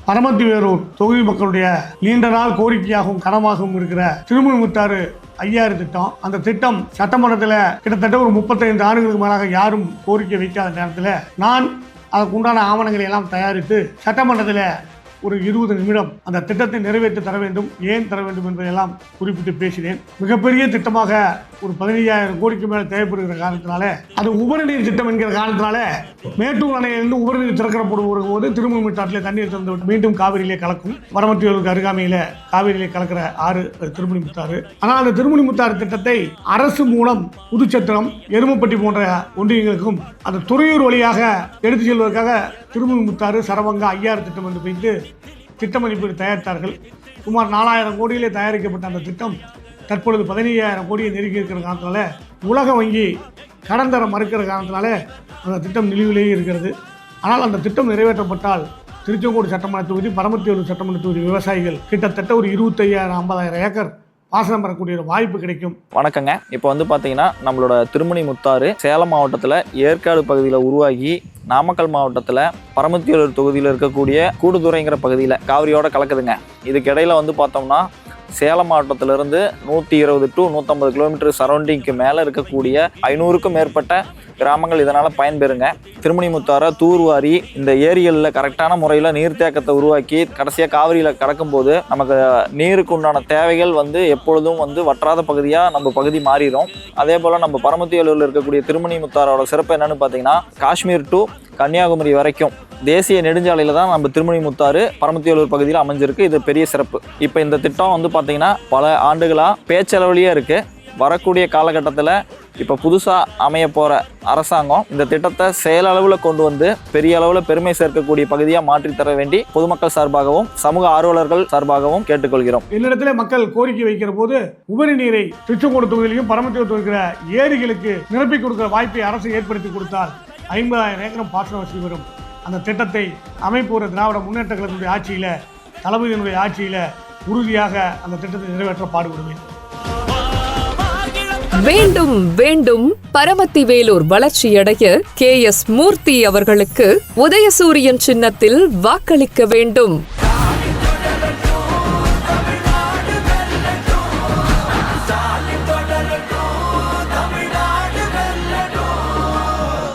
பரமத்திவேலூர் தொகுதி மக்களுடைய நீண்ட நாள் கோரிக்கையாகவும் கனமாகவும் இருக்கிற திருமணிமுத்தாறு 5000 திட்டம். அந்த திட்டம் சட்டமன்றத்தில் கிட்டத்தட்ட ஒரு 35 ஆண்டுகளுக்கு மேலாக யாரும் கோரிக்கை வைக்காத நேரத்தில் நான் அதற்குண்டான ஆவணங்களை எல்லாம் தயாரித்து சட்டமன்றத்தில் ஒரு 20 நிமிடம் அந்த திட்டத்தை நிறைவேற்றி தர வேண்டும், ஏன் தர வேண்டும் என்பதையெல்லாம் குறிப்பிட்டு பேசினேன். மிகப்பெரிய திட்டமாக ஒரு 15000 கோடிக்கு மேலே தேவைப்படுகிற காரணத்தினால, அது உபரிநீர் திட்டம் என்கிற காரணத்தினால மேட்டூர் அணையிலிருந்து உபரிநீர் திறக்கப்படும் போது திருமணிமுத்தாற்றிலே தண்ணீர் திறந்து மீண்டும் காவிரியிலே கலக்கும். பரமத்திவேலூருக்கு அருகாமையில் காவிரியிலே கலக்கிற ஆறு திருமணிமுத்தாறு. ஆனால் அந்த திருமணிமுத்தாறு திட்டத்தை அரசு மூலம் புதுச்சத்திரம், எருமப்பட்டி போன்ற ஒன்றியங்களுக்கும் அந்த துறையூர் வழியாக எடுத்து செல்வதற்காக திருமணிமுத்தாறு, சரவங்கா 5000 திட்டம் என்று வைத்து திட்ட மதிப்பீடு தயாரித்தார்கள். சுமார் 4000 கோடியிலே தயாரிக்கப்பட்ட அந்த திட்டம் தற்பொழுது 15000 கோடியை நெருங்கி இருக்கிற காரணத்தினால, உலக வங்கி கடன் தர மறுக்கிற காரணத்தினால அந்த திட்டம் நிலுவிலேயே இருக்கிறது. ஆனால் அந்த திட்டம் நிறைவேற்றப்பட்டால் திருச்செங்கோடு சட்டமன்ற தொகுதி, பரமத்திவேலூர் சட்டமன்ற தொகுதி விவசாயிகள் கிட்டத்தட்ட ஒரு 25,000-50,000 ஏக்கர் பாசனம் பெறக்கூடிய ஒரு வாய்ப்பு கிடைக்கும். வணக்கங்க. இப்போ வந்து பார்த்தீங்கன்னா நம்மளோட திருமணிமுத்தாறு சேலம் மாவட்டத்தில் ஏற்காடு பகுதியில் உருவாகி நாமக்கல் மாவட்டத்தில் பரமத்திவேலூர் தொகுதியில் இருக்கக்கூடிய கூடுதுறைங்கிற பகுதியில் காவிரியோட கலக்குதுங்க. இதுக்கு இடையில வந்து பார்த்தோம்னா சேலம் மாவட்டத்திலிருந்து 120 to 150 கிலோமீட்டர் சரௌண்டிங்க்கு மேலே இருக்கக்கூடிய 500க்கும் மேற்பட்ட கிராமங்கள் இதனால் பயன்பெறுங்க. திருமணிமுத்தாறை தூர்வாரி இந்த ஏரிகளில் கரெக்டான முறையில் நீர்த்தேக்கத்தை உருவாக்கி கடைசியாக காவிரியில் கடக்கும்போது நமக்கு நீருக்கு உண்டான தேவைகள் வந்து எப்பொழுதும் வந்து வற்றாத பகுதியாக நம்ம பகுதி மாறிடும். அதே போல் நம்ம பரமத்திவேலூரில் இருக்கக்கூடிய திருமணிமுத்தாரோட சிறப்பு என்னன்னு பார்த்தீங்கன்னா, காஷ்மீர் டு கன்னியாகுமரி வரைக்கும் தேசிய நெடுஞ்சாலையில் தான் நம்ம திருமணிமுத்தாறு பரமத்திவேலூர் பகுதியில் அமைஞ்சிருக்கு. இது பெரிய சிறப்பு. இப்போ இந்த திட்டம் வந்து பார்த்தீங்கன்னா பல ஆண்டுகளாக பேச்சளவுலேயே இருக்குது. வரக்கூடிய காலகட்டத்தில் இப்போ புதுசாக அமைய போகிற அரசாங்கம் இந்த திட்டத்தை செயலளவில் கொண்டு வந்து பெரிய அளவில் பெருமை சேர்க்கக்கூடிய பகுதியாக மாற்றித்தர வேண்டி பொதுமக்கள் சார்பாகவும் சமூக ஆர்வலர்கள் சார்பாகவும் கேட்டுக்கொள்கிறோம். என்னிடத்தில் மக்கள் கோரிக்கை வைக்கிற போது உபரி நீரை திருச்செங்கோடு தொகுதியிலையும் பரமத்திவேலூர் இருக்கிற ஏரிகளுக்கு நிரப்பி கொடுக்கிற வாய்ப்பை அரசு ஏற்படுத்தி கொடுத்தால் 50,000 ஏக்கரும் பாசன வசதி வரும். அந்த திட்டத்தை அமைப்பு திராவிட முன்னேற்ற கழகத்தினுடைய ஆட்சியில், தளபதியினுடைய ஆட்சியில் உறுதியாக அந்த திட்டத்தை நிறைவேற்ற பாடுபடுவேன். வேண்டும் வேண்டும் பரமத்திவேலூர் வளர்ச்சியடைய KS மூர்த்தி அவர்களுக்கு உதயசூரியன் சின்னத்தில் வாக்களிக்க வேண்டும்.